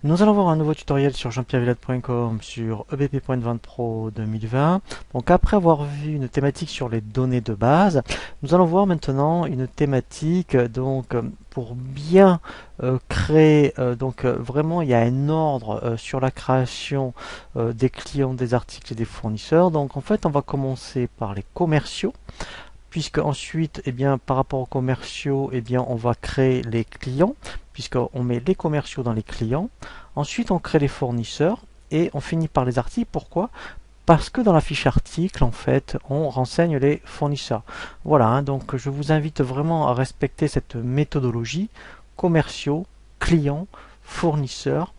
Nous allons voir un nouveau tutoriel sur jeanpierrevillette.com sur EBP.Vente Pro 2020. Donc après avoir vu une thématique sur les données de base, nous allons voir maintenant une thématique pour bien créer vraiment il y a un ordre sur la création des clients, des articles et des fournisseurs. Donc en fait on va commencer par les commerciaux puisque ensuite, eh bien, par rapport aux commerciaux, eh bien, on va créer les clients, puisqu'on met les commerciaux dans les clients. Ensuite, on crée les fournisseurs et on finit par les articles. Pourquoi? Parce que dans la fiche article, en fait, on renseigne les fournisseurs. Voilà, hein, donc je vous invite vraiment à respecter cette méthodologie commerciaux, clients, fournisseurs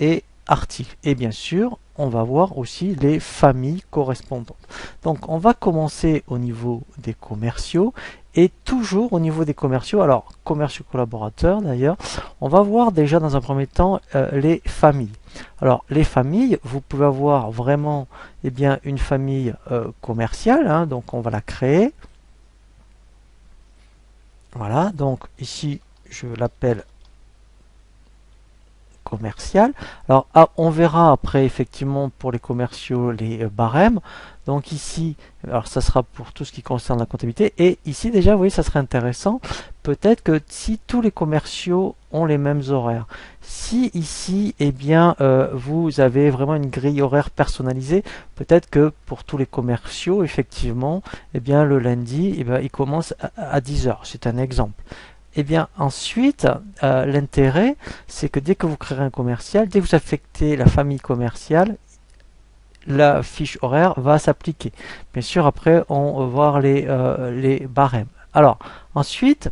et articles. Et bien sûr, on va voir aussi les familles correspondantes. Donc, on va commencer au niveau des commerciaux et toujours au niveau des commerciaux. Alors, commerciaux collaborateurs d'ailleurs, on va voir déjà dans un premier temps les familles. Alors, les familles, vous pouvez avoir vraiment une famille commerciale, hein, donc on va la créer. Voilà, donc ici, je l'appelle commercial. Alors, on verra après effectivement pour les commerciaux les barèmes. Donc ici, alors ça sera pour tout ce qui concerne la comptabilité. Et ici déjà, vous voyez, ça serait intéressant. Peut-être que si tous les commerciaux ont les mêmes horaires. Si ici, vous avez vraiment une grille horaire personnalisée, peut-être que pour tous les commerciaux, effectivement, le lundi, il commence à 10 heures. C'est un exemple. Et bien ensuite, l'intérêt, c'est que dès que vous créez un commercial, dès que vous affectez la famille commerciale, la fiche horaire va s'appliquer. Bien sûr, après, on va voir les barèmes. Alors, ensuite,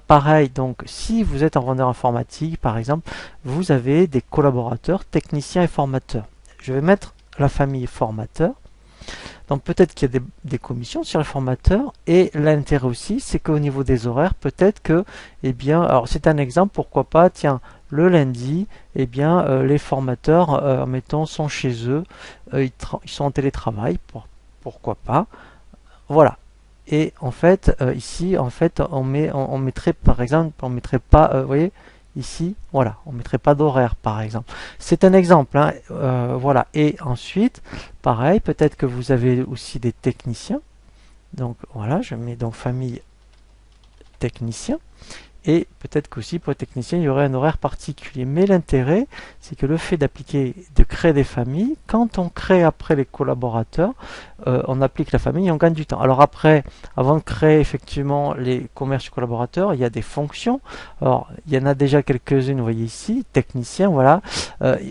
pareil, donc, si vous êtes un vendeur informatique, par exemple, vous avez des collaborateurs, techniciens et formateurs. Je vais mettre la famille formateur. Donc peut-être qu'il y a des commissions sur les formateurs et l'intérêt aussi c'est qu'au niveau des horaires peut-être que alors c'est un exemple, pourquoi pas, tiens, le lundi les formateurs mettons sont chez eux, ils sont en télétravail, pourquoi pas, voilà. Et en fait ici en fait on mettrait par exemple, on mettrait pas vous voyez ici, voilà, on mettrait pas d'horaire par exemple. C'est un exemple, hein, voilà. Et ensuite, pareil, peut-être que vous avez aussi des techniciens. Donc voilà, je mets donc famille technicien. Et peut-être qu'aussi pour les techniciens, il y aurait un horaire particulier. Mais l'intérêt, c'est que le fait d'appliquer, de créer des familles, quand on crée après les collaborateurs, on applique la famille et on gagne du temps. Alors après, avant de créer effectivement les commerces collaborateurs, il y a des fonctions. Alors, il y en a déjà quelques-unes, vous voyez ici, technicien, voilà.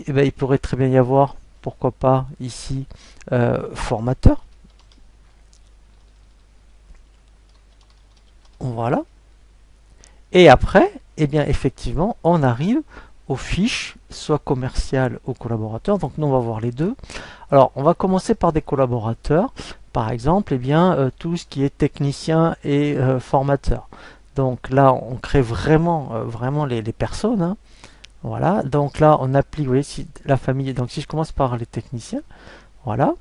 Il pourrait très bien y avoir, pourquoi pas, ici, formateur. Voilà. Et après, effectivement, on arrive aux fiches, soit commerciales ou collaborateurs. Donc nous, on va voir les deux. Alors, on va commencer par des collaborateurs. Par exemple, tout ce qui est technicien et formateur. Donc là, on crée vraiment les personnes, hein. Voilà. Donc là, on applique, vous voyez, si la famille. Donc si je commence par les techniciens, voilà.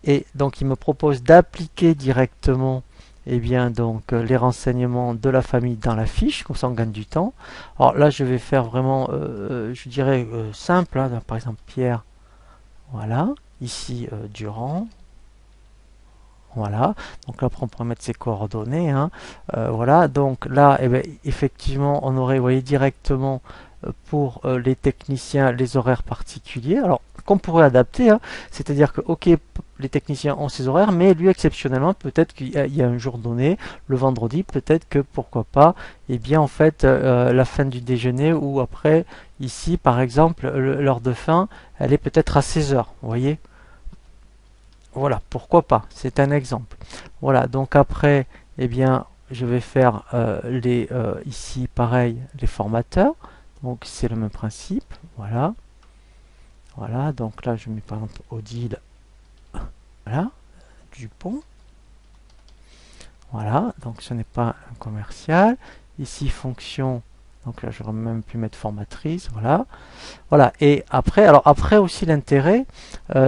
Et donc il me propose d'appliquer directement les renseignements de la famille dans la fiche, comme ça on gagne du temps. Alors là je vais faire vraiment, je dirais simple, hein, par exemple Pierre, voilà, ici Durand, voilà, donc là après on pourrait mettre ses coordonnées, hein. Voilà, donc là effectivement on aurait, vous voyez, directement pour les techniciens les horaires particuliers, alors qu'on pourrait adapter, hein. C'est-à-dire que ok, les techniciens ont ces horaires, mais lui exceptionnellement peut-être qu'il y a un jour donné, le vendredi, peut-être que pourquoi pas, en fait la fin du déjeuner ou après, ici par exemple l'heure de fin, elle est peut-être à 16 heures, vous voyez. Voilà, pourquoi pas, c'est un exemple. Voilà, donc après, je vais faire ici pareil, les formateurs. Donc c'est le même principe, voilà. Voilà, donc là je mets par exemple Odile, voilà, Dupont. Voilà, donc ce n'est pas un commercial. Ici fonction, donc là j'aurais même pu mettre formatrice, voilà. Voilà, et après, alors après aussi l'intérêt,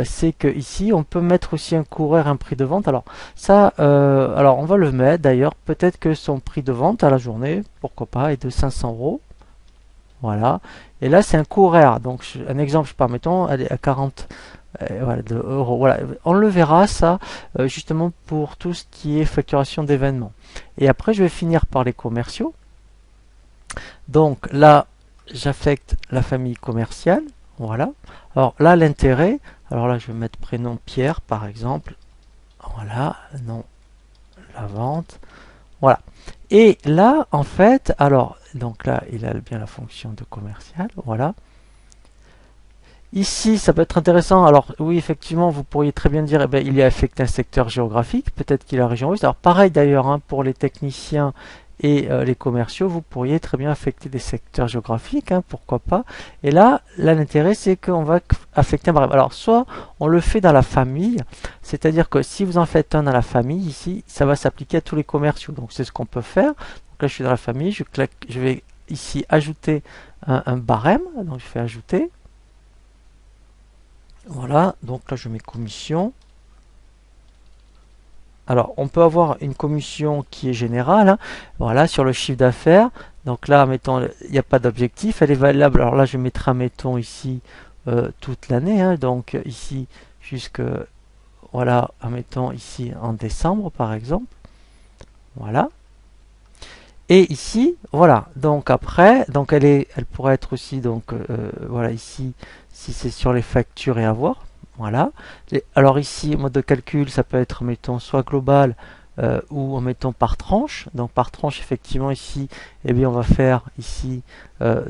c'est que ici on peut mettre aussi un coureur, un prix de vente. Alors ça, alors on va le mettre d'ailleurs. Peut-être que son prix de vente à la journée, pourquoi pas, est de 500 euros. Voilà. Et là, c'est un coût horaire. Donc, un exemple, je sais pas, mettons, elle est à 40 voilà, de euros. Voilà. On le verra, ça, justement, pour tout ce qui est facturation d'événements. Et après, je vais finir par les commerciaux. Donc, là, j'affecte la famille commerciale. Voilà. Alors, là, l'intérêt. Alors là, je vais mettre prénom Pierre, par exemple. Voilà. Non, la vente. Voilà. Et là, en fait, alors, donc là, il a bien la fonction de commercial. Voilà. Ici, ça peut être intéressant. Alors, oui, effectivement, vous pourriez très bien dire, eh ben, il y a affecté un secteur géographique. Peut-être qu'il a région ouest. Alors, pareil d'ailleurs, hein, pour les techniciens et les commerciaux, vous pourriez très bien affecter des secteurs géographiques, hein, pourquoi pas. Et là, l'intérêt, c'est qu'on va affecter un barème. Alors, soit on le fait dans la famille, c'est-à-dire que si vous en faites un dans la famille, ici, ça va s'appliquer à tous les commerciaux. Donc, c'est ce qu'on peut faire. Donc là, je suis dans la famille, je vais ici ajouter un barème. Donc, je fais ajouter. Voilà, donc là je mets commission. Alors on peut avoir une commission qui est générale, hein, voilà, sur le chiffre d'affaires. Donc là, mettons, il n'y a pas d'objectif, elle est valable. Alors là je mettrai, mettons ici, toute l'année, hein, donc ici jusque, voilà, mettons ici en décembre par exemple. Voilà. Et ici, voilà, donc après, donc elle pourrait être aussi, donc voilà ici, si c'est sur les factures et avoirs, voilà. Alors ici, mode de calcul, ça peut être, mettons, soit global ou mettons par tranche. Donc par tranche, effectivement, ici, eh bien, on va faire ici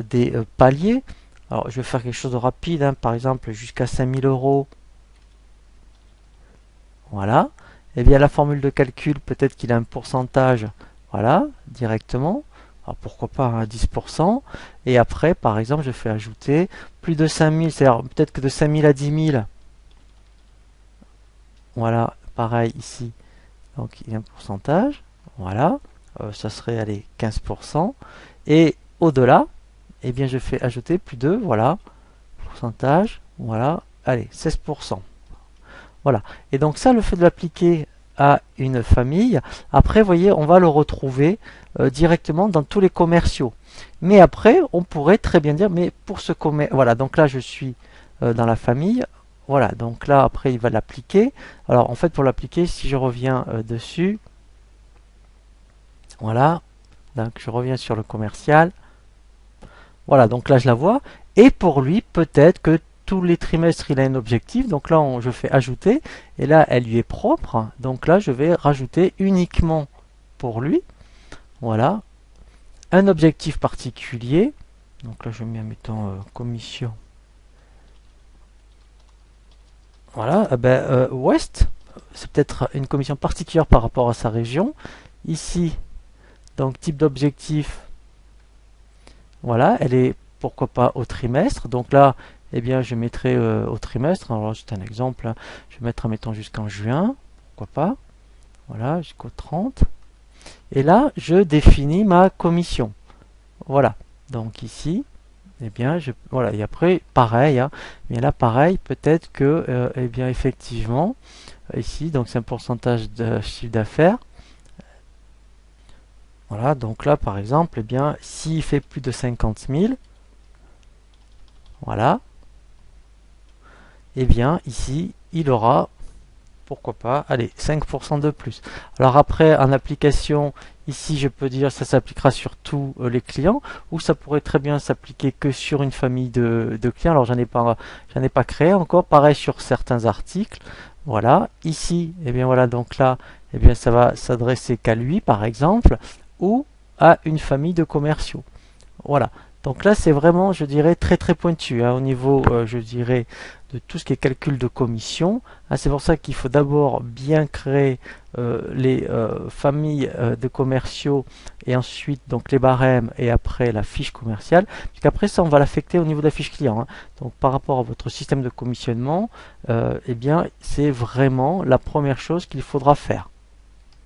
des paliers. Alors je vais faire quelque chose de rapide, hein, par exemple, jusqu'à 5000 euros. Voilà. Eh bien, la formule de calcul, peut-être qu'il a un pourcentage. Voilà, directement. Alors pourquoi pas à 10%. Et après, par exemple, je fais ajouter plus de 5000, c'est-à-dire peut-être que de 5000 à 10 000. Voilà, pareil ici. Donc il y a un pourcentage. Voilà, ça serait, allez, 15%. Et au-delà, eh bien, je fais ajouter plus de, voilà, pourcentage. Voilà, allez, 16%. Voilà. Et donc ça, le fait de l'appliquer à une famille, après, vous voyez, on va le retrouver directement dans tous les commerciaux. Mais après, on pourrait très bien dire, mais pour ce commerce, voilà, donc là, je suis dans la famille. Voilà, donc là, après, il va l'appliquer. Alors, en fait, pour l'appliquer, si je reviens dessus, voilà, donc je reviens sur le commercial. Voilà, donc là, je la vois. Et pour lui, peut-être que tous les trimestres, il a un objectif. Donc là, je fais ajouter. Et là, elle lui est propre. Donc là, je vais rajouter uniquement pour lui. Voilà. Un objectif particulier. Donc là, je mets, mettons, commission. Voilà. Ouest. C'est peut-être une commission particulière par rapport à sa région. Ici, donc type d'objectif. Voilà. Elle est, pourquoi pas, au trimestre. Donc là, eh bien, je mettrai au trimestre. Alors, juste un exemple. Hein. Je vais mettre, mettons, jusqu'en juin. Pourquoi pas. Voilà, jusqu'au 30. Et là, je définis ma commission. Voilà. Donc ici, eh bien, voilà. Et après, pareil. Hein. Mais là, pareil, peut-être que, eh bien, effectivement, ici, donc c'est un pourcentage de chiffre d'affaires. Voilà. Donc là, par exemple, eh bien, s'il fait plus de 50 000, voilà. Eh bien, ici, il aura, pourquoi pas, allez, 5% de plus. Alors après, en application, ici, je peux dire ça s'appliquera sur tous les clients, ou ça pourrait très bien s'appliquer que sur une famille de clients. Alors, j'en ai pas créé encore. Pareil sur certains articles. Voilà. Ici, eh bien voilà, donc là, eh bien ça va s'adresser qu'à lui, par exemple, ou à une famille de commerciaux. Voilà. Donc là, c'est vraiment, je dirais, très très pointu hein, au niveau, je dirais, de tout ce qui est calcul de commission. Hein, c'est pour ça qu'il faut d'abord bien créer les familles de commerciaux et ensuite donc les barèmes et après la fiche commerciale. Puisqu'après ça, on va l'affecter au niveau de la fiche client. Hein. Donc par rapport à votre système de commissionnement, eh bien, c'est vraiment la première chose qu'il faudra faire.